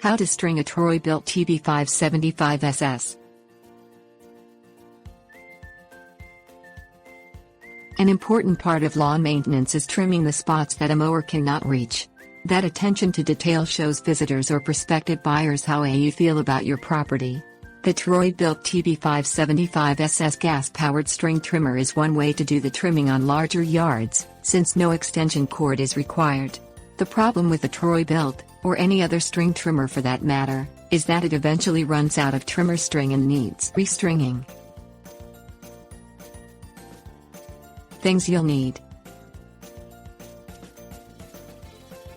How to string a Troy-Bilt TB575SS. An important part of lawn maintenance is trimming the spots that a mower cannot reach. That attention to detail shows visitors or prospective buyers how you feel about your property. The Troy-Bilt TB575SS gas-powered string trimmer is one way to do the trimming on larger yards, since no extension cord is required. The problem with the Troy-Bilt, or any other string trimmer for that matter, is that it eventually runs out of trimmer string and needs restringing. Things you'll need: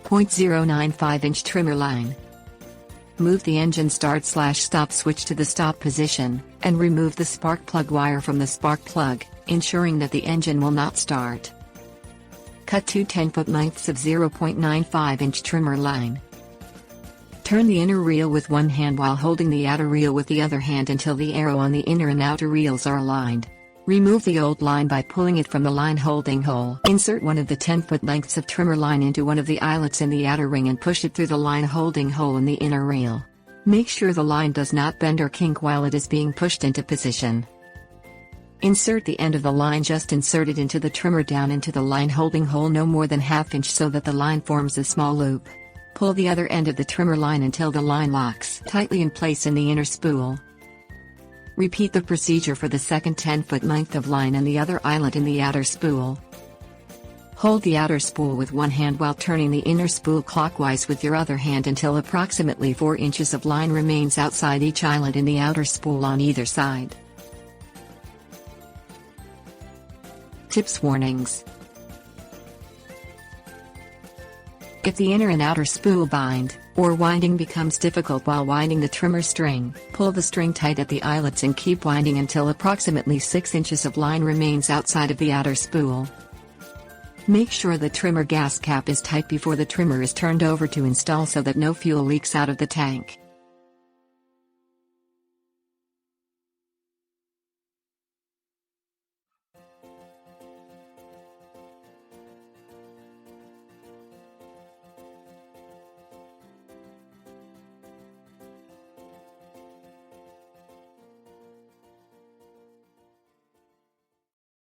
0.095-inch trimmer line. Move the engine start/stop switch to the stop position, and remove the spark plug wire from the spark plug, ensuring that the engine will not start. Cut 2 10-foot lengths of 0.95-inch trimmer line. Turn the inner reel with one hand while holding the outer reel with the other hand until the arrow on the inner and outer reels are aligned. Remove the old line by pulling it from the line holding hole. Insert one of the 10-foot lengths of trimmer line into one of the eyelets in the outer ring and push it through the line holding hole in the inner reel. Make sure the line does not bend or kink while it is being pushed into position. Insert the end of the line just inserted into the trimmer down into the line holding hole no more than ½ inch so that the line forms a small loop. Pull the other end of the trimmer line until the line locks tightly in place in the inner spool. Repeat the procedure for the second 10-foot length of line and the other eyelet in the outer spool. Hold the outer spool with one hand while turning the inner spool clockwise with your other hand until approximately 4 inches of line remains outside each eyelet in the outer spool on either side. Tips: warnings. If the inner and outer spool bind, or winding becomes difficult while winding the trimmer string, pull the string tight at the eyelets and keep winding until approximately 6 inches of line remains outside of the outer spool. Make sure the trimmer gas cap is tight before the trimmer is turned over to install so that no fuel leaks out of the tank.